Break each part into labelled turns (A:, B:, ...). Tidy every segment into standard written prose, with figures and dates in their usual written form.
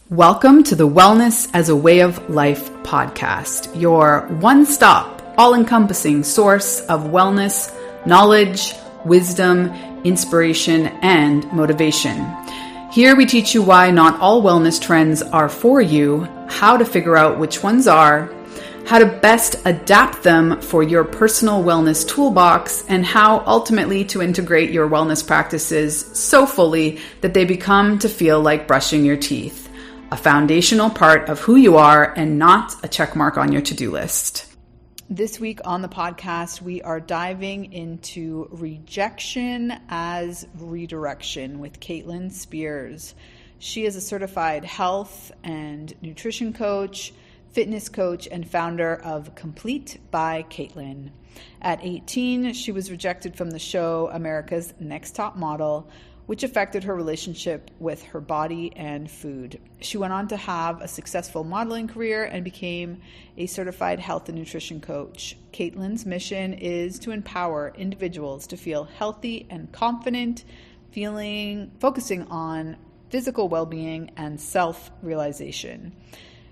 A: Welcome to the Wellness as a Way of Life podcast, your one-stop, all-encompassing source of wellness, knowledge, wisdom, inspiration, and motivation. Here we teach you why not all wellness trends are for you, how to figure out which ones are, how to best adapt them for your personal wellness toolbox, and how ultimately to integrate your wellness practices so fully that they become to feel like brushing your teeth. A foundational part of who you are and not a check mark on your to-do list. This week on the podcast, we are diving into rejection as redirection with Caitlin Spears. She is a certified health and nutrition coach, fitness coach, and founder of Complete by Caitlin. At 18, she was rejected from the show America's Next Top Model, which affected her relationship with her body and food. She went on to have a successful modeling career and became a certified health and nutrition coach. Caitlin's mission is to empower individuals to feel healthy and confident, focusing on physical well-being and self-realization.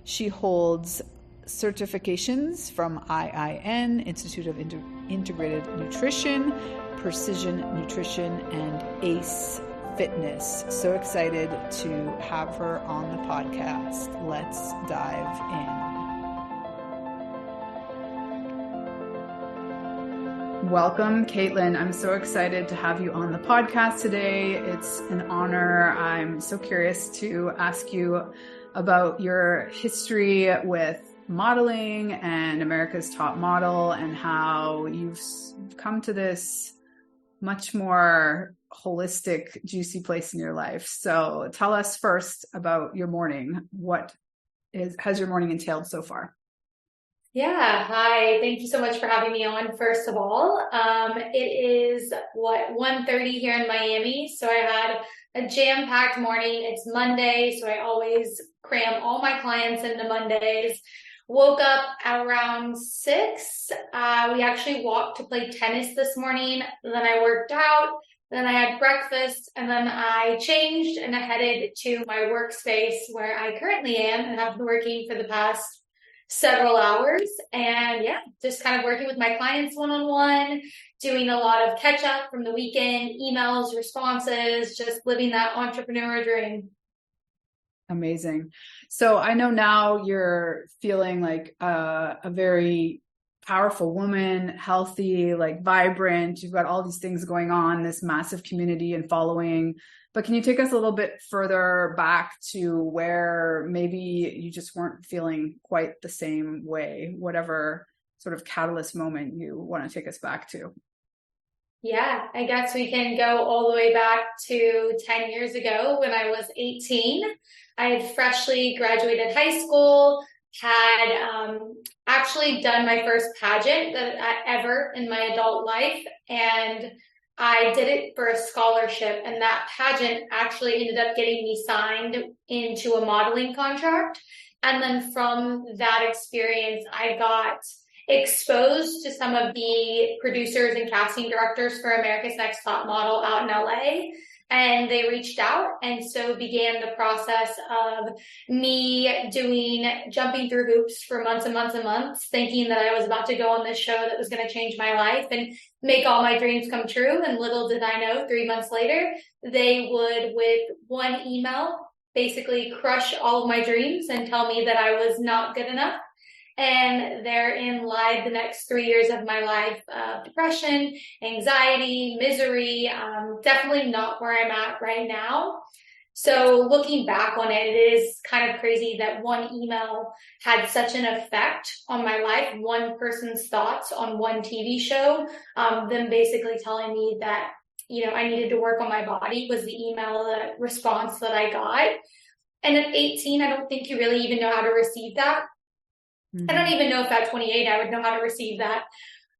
A: She holds certifications from IIN, Institute of Integrative Nutrition, Precision Nutrition, and ACE Fitness. So excited to have her on the podcast. Let's dive in. Welcome, Caitlin. I'm so excited to have you on the podcast today. It's an honor. I'm so curious to ask you about your history with modeling and America's Top Model and how you've come to this much more holistic, juicy place in your life. So tell us first about your morning. What has your morning entailed so far?
B: Yeah. Hi. Thank you so much for having me on, first of all. It is 1:30 here in Miami. So I had a jam-packed morning. It's Monday, so I always cram all my clients into Mondays. Woke up at around 6. We actually walked to play tennis this morning. Then I worked out. Then I had breakfast. And then I changed and I headed to my workspace where I currently am and have been working for the past several hours. And yeah, just kind of working with my clients one-on-one, doing a lot of catch up from the weekend, emails, responses, just living that entrepreneur dream.
A: Amazing. So I know now you're feeling like a very powerful woman, healthy, like vibrant. You've got all these things going on, this massive community and following. But can you take us a little bit further back to where maybe you just weren't feeling quite the same way, whatever sort of catalyst moment you want to take us back to?
B: Yeah, I guess we can go all the way back to 10 years ago when I was 18. I had freshly graduated high school, had actually done my first pageant ever in my adult life, and I did it for a scholarship, and that pageant actually ended up getting me signed into a modeling contract. And then from that experience, I got exposed to some of the producers and casting directors for America's Next Top Model out in LA. And they reached out, and so began the process of me jumping through hoops for months and months and months, thinking that I was about to go on this show that was going to change my life and make all my dreams come true. And little did I know, 3 months later, they would, with one email, basically crush all of my dreams and tell me that I was not good enough. And therein lied the next 3 years of my life of depression, anxiety, misery, definitely not where I'm at right now. So looking back on it, it is kind of crazy that one email had such an effect on my life, one person's thoughts on one TV show, them basically telling me that, I needed to work on my body was the email, the response that I got. And at 18, I don't think you really even know how to receive that. I don't even know if at 28 I would know how to receive that,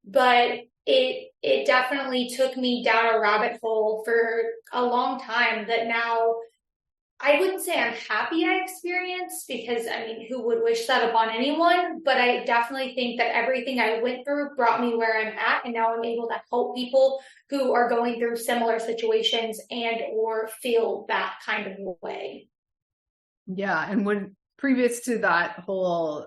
B: but it definitely took me down a rabbit hole for a long time that now I wouldn't say I'm happy I experienced, because who would wish that upon anyone? But I definitely think that everything I went through brought me where I'm at, and now I'm able to help people who are going through similar situations and or feel that kind of way.
A: Yeah. And when previous to that whole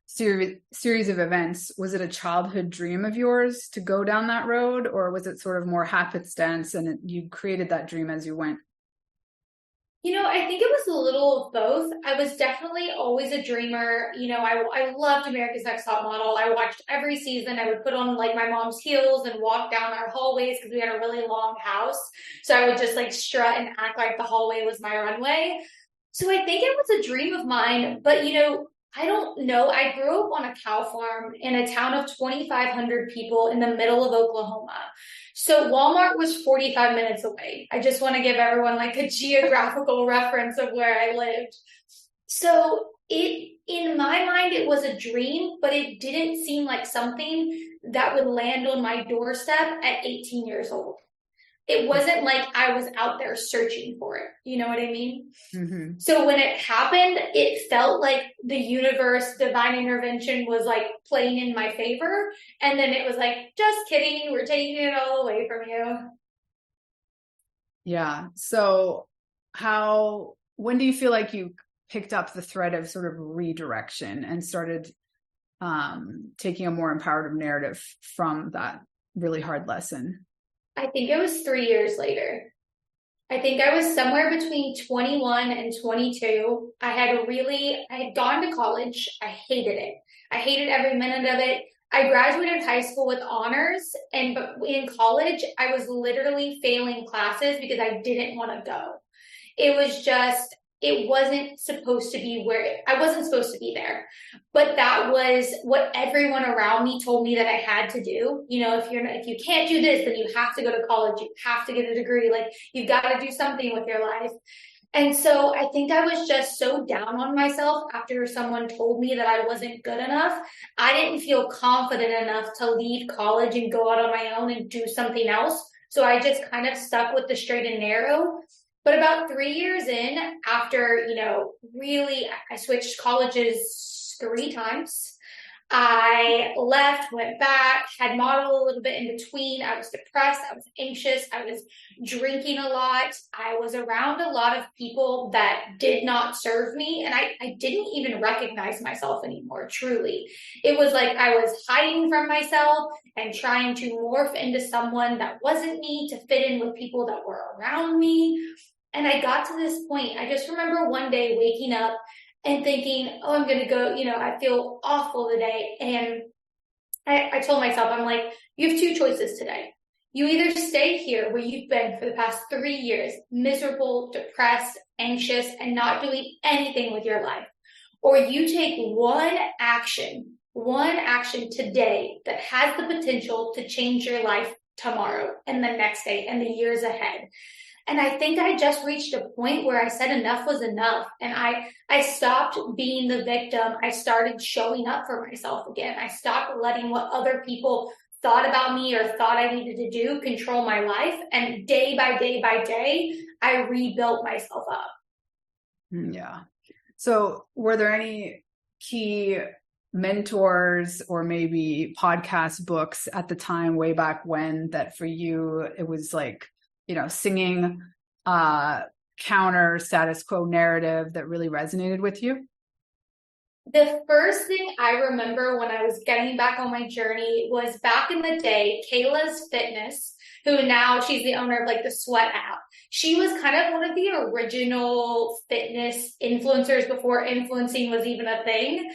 A: series of events, was it a childhood dream of yours to go down that road, or was it sort of more happenstance and you created that dream as you went?
B: I think it was a little of both. I was definitely always a dreamer. I loved America's Next Top Model. I watched every season. I would put on like my mom's heels and walk down our hallways because we had a really long house. So I would just like strut and act like the hallway was my runway. So I think it was a dream of mine, but I don't know. I grew up on a cow farm in a town of 2,500 people in the middle of Oklahoma. So Walmart was 45 minutes away. I just want to give everyone like a geographical reference of where I lived. So in my mind, it was a dream, but it didn't seem like something that would land on my doorstep at 18 years old. It wasn't like I was out there searching for it. You know what I mean?
A: Mm-hmm.
B: So when it happened, it felt like the universe, divine intervention was like playing in my favor. And then it was like, just kidding. We're taking it all away from you.
A: Yeah. So when do you feel like you picked up the thread of sort of redirection and started taking a more empowerative narrative from that really hard lesson?
B: I think it was 3 years later. I think I was somewhere between 21 and 22. I had gone to college. I hated it. I hated every minute of it. I graduated high school with honors, but in college, I was literally failing classes because I didn't want to go. It wasn't supposed to be I wasn't supposed to be there. But that was what everyone around me told me that I had to do. If you can't do this, then you have to go to college. You have to get a degree. Like you've got to do something with your life. And so I think I was just so down on myself after someone told me that I wasn't good enough. I didn't feel confident enough to leave college and go out on my own and do something else. So I just kind of stuck with the straight and narrow. But about 3 years in, after, really, I switched colleges 3 times. I left, went back, had modeled a little bit in between. I was depressed. I was anxious. I was drinking a lot. I was around a lot of people that did not serve me. And I didn't even recognize myself anymore, truly. It was like I was hiding from myself and trying to morph into someone that wasn't me to fit in with people that were around me. And I got to this point. I just remember one day waking up and thinking, oh, I'm going to go, I feel awful today. And I told myself, I'm like, you have two choices today. You either stay here where you've been for the past 3 years, miserable, depressed, anxious, and not doing anything with your life, or you take one action today that has the potential to change your life tomorrow and the next day and the years ahead. And I think I just reached a point where I said enough was enough. And I stopped being the victim. I started showing up for myself again. I stopped letting what other people thought about me or thought I needed to do control my life. And day by day by day, I rebuilt myself up.
A: Yeah. So were there any key mentors or maybe podcast books at the time, way back when, that for you, it was like, singing counter status quo narrative that really resonated with you?
B: The first thing I remember when I was getting back on my journey was back in the day, Kayla's Fitness, who now she's the owner of like the Sweat app. She was kind of one of the original fitness influencers before influencing was even a thing.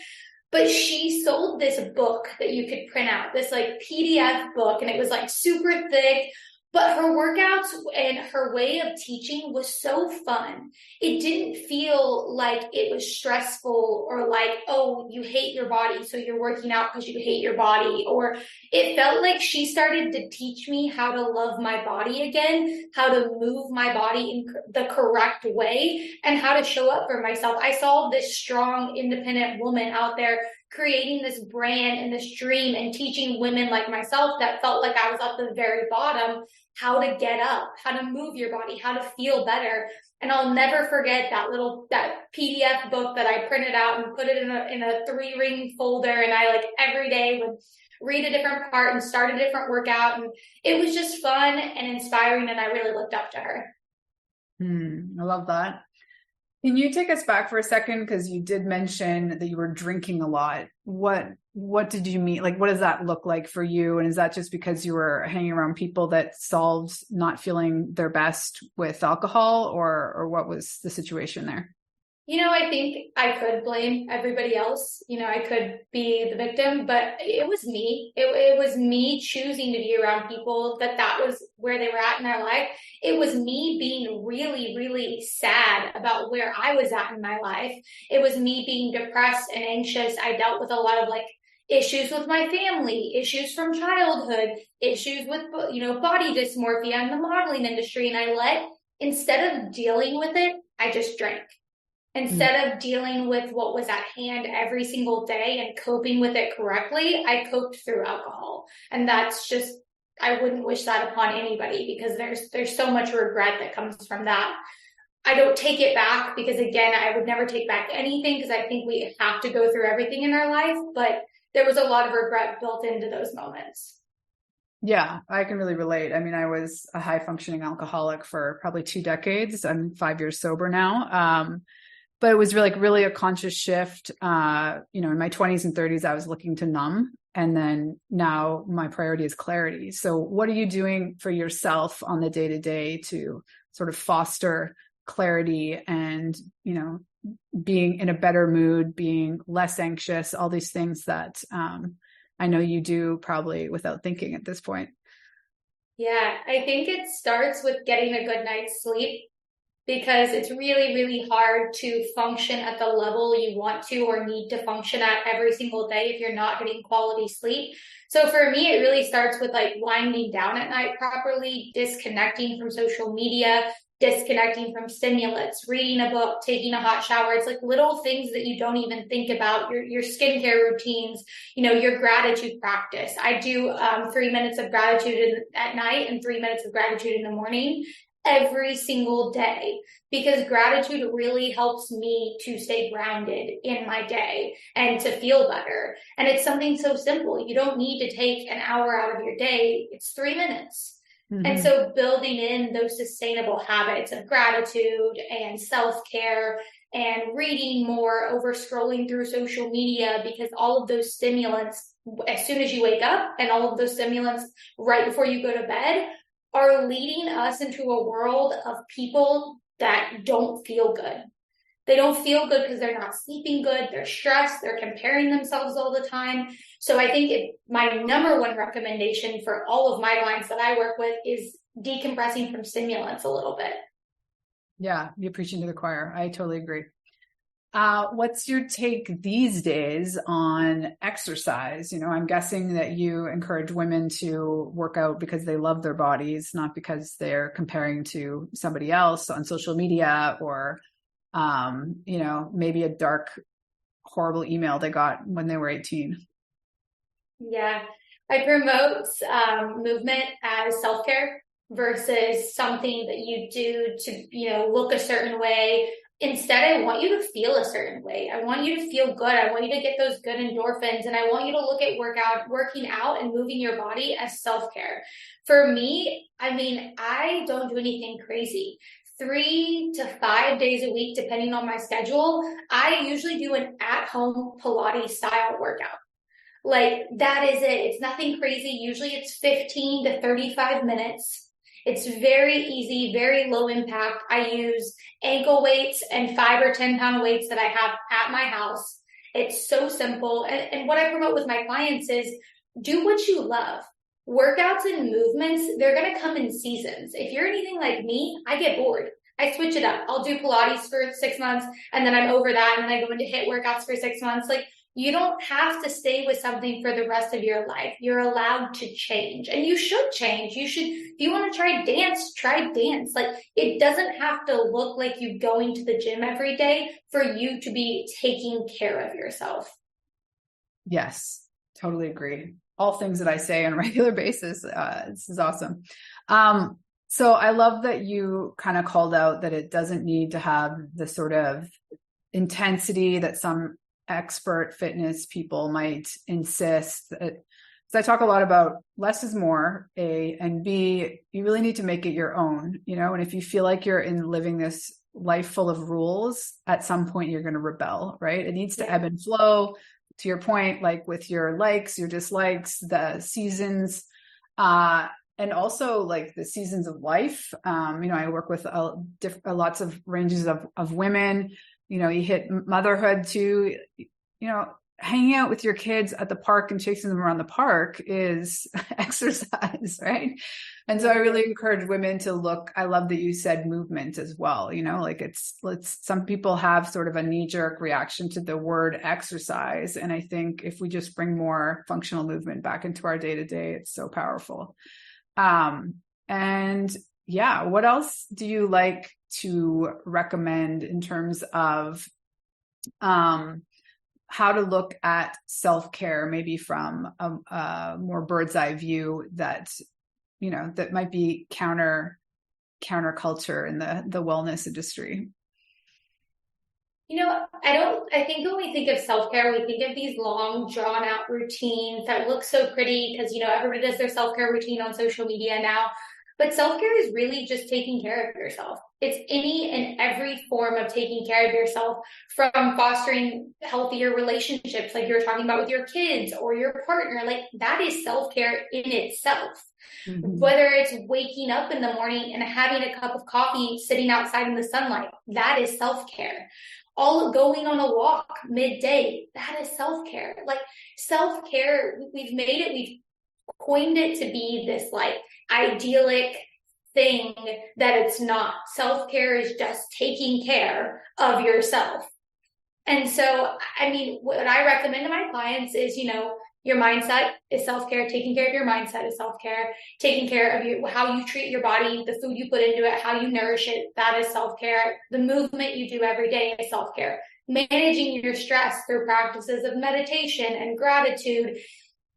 B: But she sold this book that you could print out, this like PDF book, and it was like super thick. But her workouts and her way of teaching was so fun. It didn't feel like it was stressful or like, oh, you hate your body, so you're working out because you hate your body. Or it felt like she started to teach me how to love my body again, how to move my body in the correct way, and how to show up for myself. I saw this strong, independent woman out there creating this brand and this dream and teaching women like myself that felt like I was at the very bottom how to get up, how to move your body, how to feel better. And I'll never forget that PDF book that I printed out and put it in a 3-ring folder. And I like every day would read a different part and start a different workout. And it was just fun and inspiring. And I really looked up to her.
A: I love that. Can you take us back for a second? Because you did mention that you were drinking a lot. What did you mean? Like, what does that look like for you? And is that just because you were hanging around people that solved not feeling their best with alcohol, or what was the situation there?
B: I think I could blame everybody else. I could be the victim, but it was me. It was me choosing to be around people that was where they were at in their life. It was me being really, really sad about where I was at in my life. It was me being depressed and anxious. I dealt with a lot of issues with my family, issues from childhood, issues with, body dysmorphia in the modeling industry. And instead of dealing with it, I just drank. Instead of dealing with what was at hand every single day and coping with it correctly, I coped through alcohol. And that's just, I wouldn't wish that upon anybody, because there's so much regret that comes from that. I don't take it back, because again, I would never take back anything, because I think we have to go through everything in our life, but there was a lot of regret built into those moments.
A: Yeah, I can really relate. I mean, I was a high functioning alcoholic for probably 2 decades. I'm 5 years sober now. But it was really a conscious shift. In my 20s and 30s, I was looking to numb. And then now my priority is clarity. So what are you doing for yourself on the day-to-day to sort of foster clarity and, being in a better mood, being less anxious, all these things that I know you do probably without thinking at this point?
B: Yeah, I think it starts with getting a good night's sleep, because it's really, really hard to function at the level you want to or need to function at every single day if you're not getting quality sleep. So for me, it really starts with winding down at night properly, disconnecting from social media, disconnecting from stimulants, reading a book, taking a hot shower. It's little things that you don't even think about, your skincare routines, your gratitude practice. I do 3 minutes of gratitude at night and 3 minutes of gratitude in the morning every single day, because gratitude really helps me to stay grounded in my day and to feel better. And it's something so simple. You don't need to take an hour out of your day. It's 3 minutes. Mm-hmm. And so building in those sustainable habits of gratitude and self-care and reading more over scrolling through social media, because all of those stimulants, as soon as you wake up, and all of those stimulants right before you go to bed, are leading us into a world of people that don't feel good. They don't feel good because they're not sleeping good. They're stressed. They're comparing themselves all the time. So I think my number one recommendation for all of my clients that I work with is decompressing from stimulants a little bit.
A: Yeah, you're preaching to the choir. I totally agree. What's your take these days on exercise? I'm guessing that you encourage women to work out because they love their bodies, not because they're comparing to somebody else on social media, or, maybe a dark, horrible email they got when they were 18.
B: Yeah, I promote movement as self-care versus something that you do to, look a certain way. Instead, I want you to feel a certain way. I want you to feel good. I want you to get those good endorphins. And I want you to look at working out and moving your body as self-care. For me, I don't do anything crazy. 3 to 5 days a week, depending on my schedule, I usually do an at-home Pilates style workout. That is it. It's nothing crazy. Usually it's 15 to 35 minutes. It's very easy, very low impact. I use ankle weights and 5 or 10 pound weights that I have at my house. It's so simple. And what I promote with my clients is do what you love. Workouts and movements, they're going to come in seasons. If you're anything like me, I get bored. I switch it up. I'll do Pilates for 6 months, and then I'm over that, and then I go into HIIT workouts for 6 months. You don't have to stay with something for the rest of your life. You're allowed to change, and you should change. If you want to try dance, try dance. It doesn't have to look like you going to the gym every day for you to be taking care of yourself.
A: Yes, totally agree. All things that I say on a regular basis. This is awesome. So I love that you kind of called out that it doesn't need to have the sort of intensity that some expert fitness people might insist. So I talk a lot about less is more, A, and B, you really need to make it your own, and if you feel like you're living this life full of rules, at some point you're going to rebel, right? It needs to ebb and flow. To your point, like with your likes, your dislikes, the seasons, and also like the seasons of life. I work with lots of ranges of women. You hit motherhood too. Hanging out with your kids at the park and chasing them around the park is exercise, right? And so I really encourage women to look. I love that you said movement as well. Some people have sort of a knee-jerk reaction to the word exercise. And I think if we just bring more functional movement back into our day-to-day, it's so powerful. And yeah, what else do you like to recommend in terms of, how to look at self-care, maybe from a more bird's eye view that might be counter culture in the wellness industry?
B: I think when we think of self-care, we think of these long drawn out routines that look so pretty because, everybody does their self-care routine on social media now. But self-care is really just taking care of yourself. It's any and every form of taking care of yourself, from fostering healthier relationships, like you were talking about with your kids or your partner. Like, that is self-care in itself. Mm-hmm. Whether it's waking up in the morning and having a cup of coffee, sitting outside in the sunlight, that is self-care. All going on a walk midday, that is self-care. Like, self-care, we've coined it to be this like idyllic thing that it's not. Self-care is just taking care of yourself. And so, what I recommend to my clients is, your mindset is self-care. Taking care of your mindset is self-care. Taking care of how you treat your body, the food you put into it, how you nourish it, that is self-care. The movement you do every day is self-care. Managing your stress through practices of meditation and gratitude.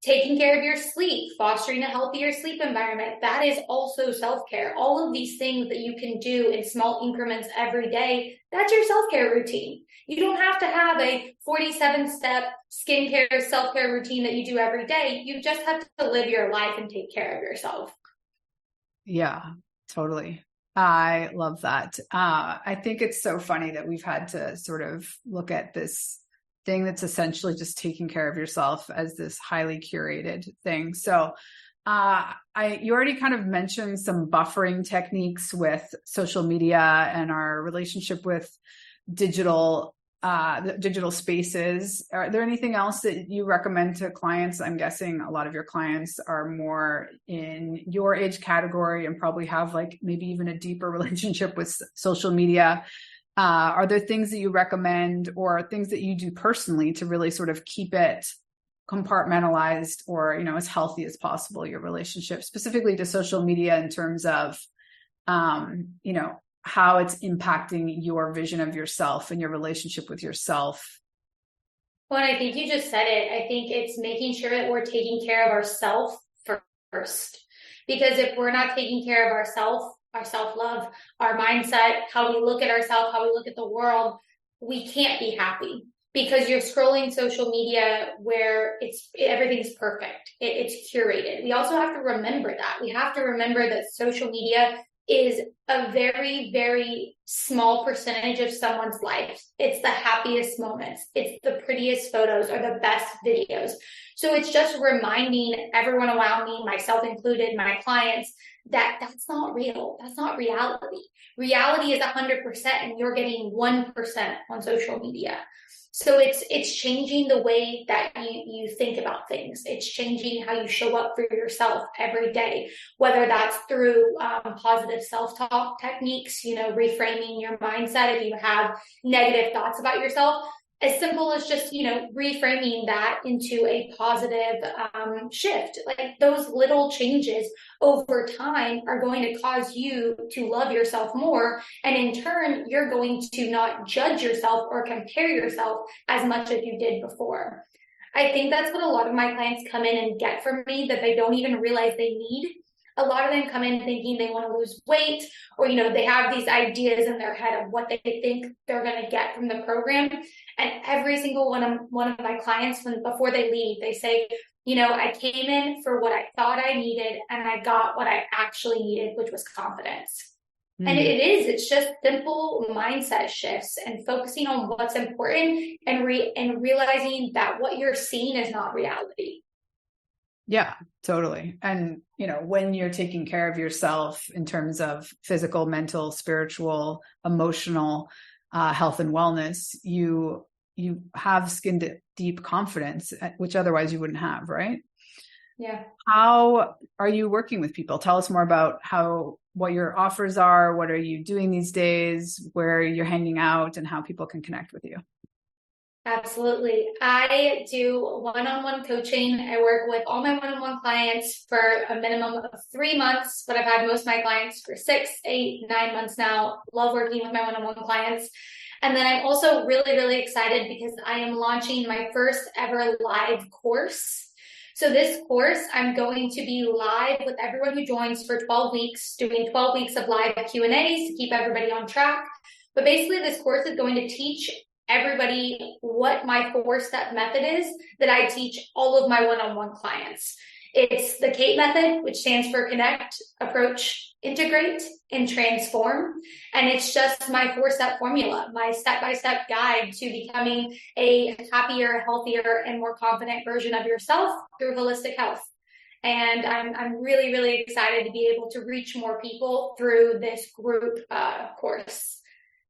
B: Taking care of your sleep, fostering a healthier sleep environment, that is also self-care. All of these things that you can do in small increments every day, that's your self-care routine. You don't have to have a 47-step skincare self-care routine that you do every day. You just have to live your life and take care of yourself.
A: Yeah, totally. I love that. I think it's so funny that we've had to sort of look at this thing that's essentially just taking care of yourself as this highly curated thing. So you already kind of mentioned some buffering techniques with social media and our relationship with digital spaces. Are there anything else that you recommend to clients? I'm guessing a lot of your clients are more in your age category and probably have like maybe even a deeper relationship with social media. Are there things that you recommend or things that you do personally to really sort of keep it compartmentalized or, as healthy as possible, your relationship specifically to social media in terms of, how it's impacting your vision of yourself and your relationship with yourself?
B: Well, I think you just said it. I think it's making sure that we're taking care of ourselves first, because if we're not taking care of ourselves, our self-love, our mindset, how we look at ourselves, how we look at the world, we can't be happy because you're scrolling social media where everything's perfect. It's curated. We also have to remember that. We have to remember that social media is a very, very small percentage of someone's life. It's the happiest moments. It's the prettiest photos or the best videos. So it's just reminding everyone around me, myself included, my clients, that that's not real. That's not reality. Reality is 100% and you're getting 1% on social media. So it's changing the way that you think about things. It's changing how you show up for yourself every day, whether that's through positive self-talk techniques, reframing your mindset if you have negative thoughts about yourself. As simple as just, reframing that into a positive shift. Like, those little changes over time are going to cause you to love yourself more. And in turn, you're going to not judge yourself or compare yourself as much as you did before. I think that's what a lot of my clients come in and get from me that they don't even realize they need. A lot of them come in thinking they want to lose weight, or, they have these ideas in their head of what they think they're going to get from the program. And every single one of my clients, before they leave, they say, I came in for what I thought I needed and I got what I actually needed, which was confidence. And it's just simple mindset shifts and focusing on what's important and realizing that what you're seeing is not reality.
A: Yeah, totally. And, when you're taking care of yourself in terms of physical, mental, spiritual, emotional health and wellness, you have skin deep confidence, which otherwise you wouldn't have, right?
B: Yeah.
A: How are you working with people? Tell us more about what your offers are. What are you doing these days? Where you're hanging out and how people can connect with you.
B: Absolutely. I do one-on-one coaching. I work with all my one-on-one clients for a minimum of 3 months, but I've had most of my clients for 6, 8, 9 months now. Love working with my one-on-one clients. And then I'm also really, really excited because I am launching my first ever live course. So this course, I'm going to be live with everyone who joins for 12 weeks, doing 12 weeks of live Q&As to keep everybody on track. But basically, this course is going to teach everybody what my 4-step method is that I teach all of my one-on-one clients. It's the CATE method, which stands for connect, approach, integrate, and transform. And it's just my 4-step formula, my step-by-step guide to becoming a happier, healthier, and more confident version of yourself through holistic health. And I'm really, really excited to be able to reach more people through this group course.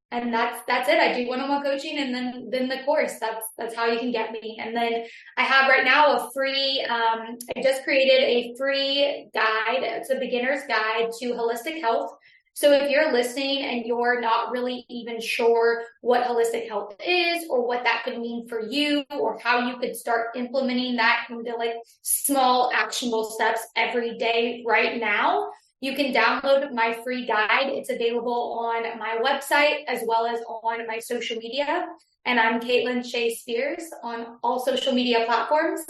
B: And that's it. I do one-on-one coaching and then the course. That's how you can get me. And then I have right now a free, I just created a free guide. It's a beginner's guide to holistic health. So if you're listening and you're not really even sure what holistic health is or what that could mean for you or how you could start implementing that into like small actionable steps every day right now, you can download my free guide. It's available on my website as well as on my social media. And I'm Caitlin Shea Spears on all social media platforms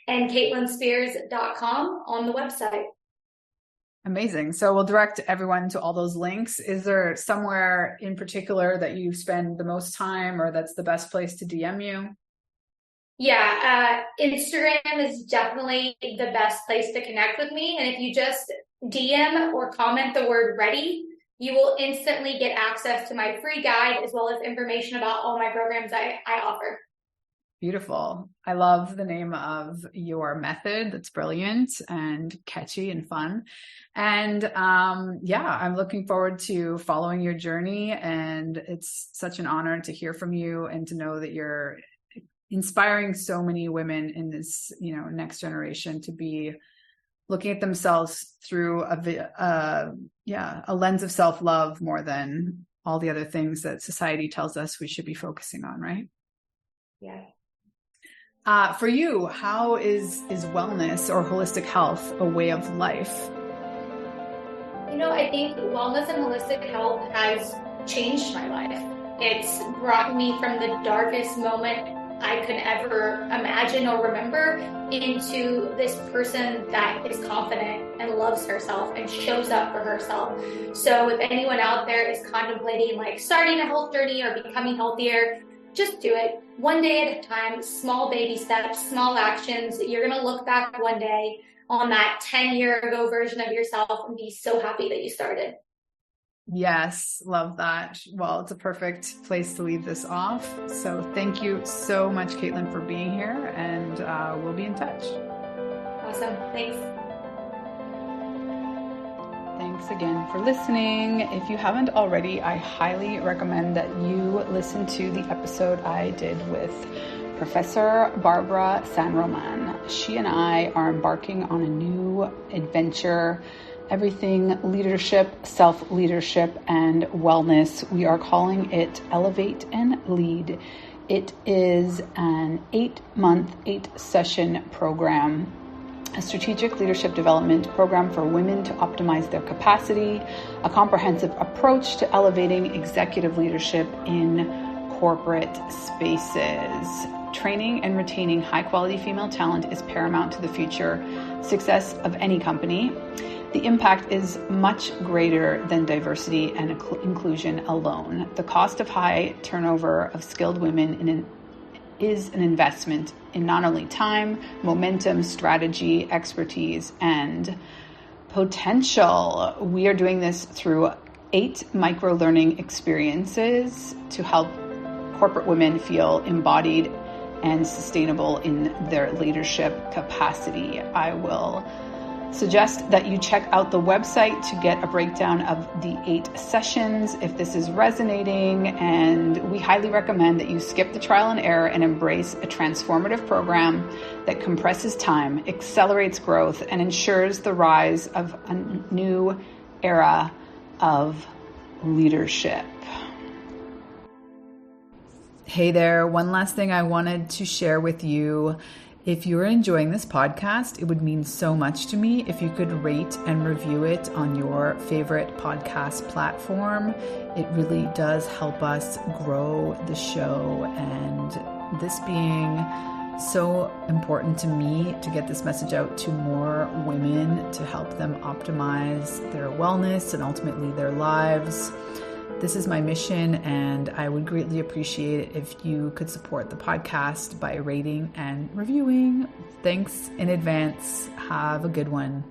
B: and CaitlinSpears.com on the website.
A: Amazing. So we'll direct everyone to all those links. Is there somewhere in particular that you spend the most time or that's the best place to DM you?
B: Yeah, Instagram is definitely the best place to connect with me. And if you just DM or comment the word ready, you will instantly get access to my free guide as well as information about all my programs I offer.
A: Beautiful. I love the name of your method. That's brilliant and catchy and fun. And I'm looking forward to following your journey. And it's such an honor to hear from you and to know that you're inspiring so many women in this, next generation to be looking at themselves through a lens of self-love more than all the other things that society tells us we should be focusing on, right?
B: Yeah.
A: For you, how is wellness or holistic health a way of life?
B: I think wellness and holistic health has changed my life. It's brought me from the darkest moment I could ever imagine or remember into this person that is confident and loves herself and shows up for herself. So if anyone out there is contemplating starting a health journey or becoming healthier, just do it one day at a time, small baby steps, small actions. You're going to look back one day on that 10-year ago version of yourself and be so happy that you started.
A: Yes, love that. Well, it's a perfect place to leave this off. So thank you so much, Caitlin, for being here, and we'll be in touch.
B: Awesome. Thanks.
A: Thanks again for listening. If you haven't already, I highly recommend that you listen to the episode I did with Professor Barbara San-Roman. She and I are embarking on a new adventure, everything leadership, self-leadership, and wellness. We are calling it Elevate and Lead. It is an 8-month, 8-session program, a strategic leadership development program for women to optimize their capacity, a comprehensive approach to elevating executive leadership in corporate spaces. Training and retaining high-quality female talent is paramount to the future success of any company. The impact is much greater than diversity and inclusion alone. The cost of high turnover of skilled women is an investment in not only time, momentum, strategy, expertise, and potential. We are doing this through 8 micro-learning experiences to help corporate women feel embodied and sustainable in their leadership capacity. I will suggest that you check out the website to get a breakdown of the 8 sessions if this is resonating, and we highly recommend that you skip the trial and error and embrace a transformative program that compresses time, accelerates growth, and ensures the rise of a new era of leadership. Hey there, one last thing I wanted to share with you. If you're enjoying this podcast, it would mean so much to me if you could rate and review it on your favorite podcast platform. It really does help us grow the show, and this being so important to me to get this message out to more women to help them optimize their wellness and ultimately their lives. This is my mission, and I would greatly appreciate it if you could support the podcast by rating and reviewing. Thanks in advance. Have a good one.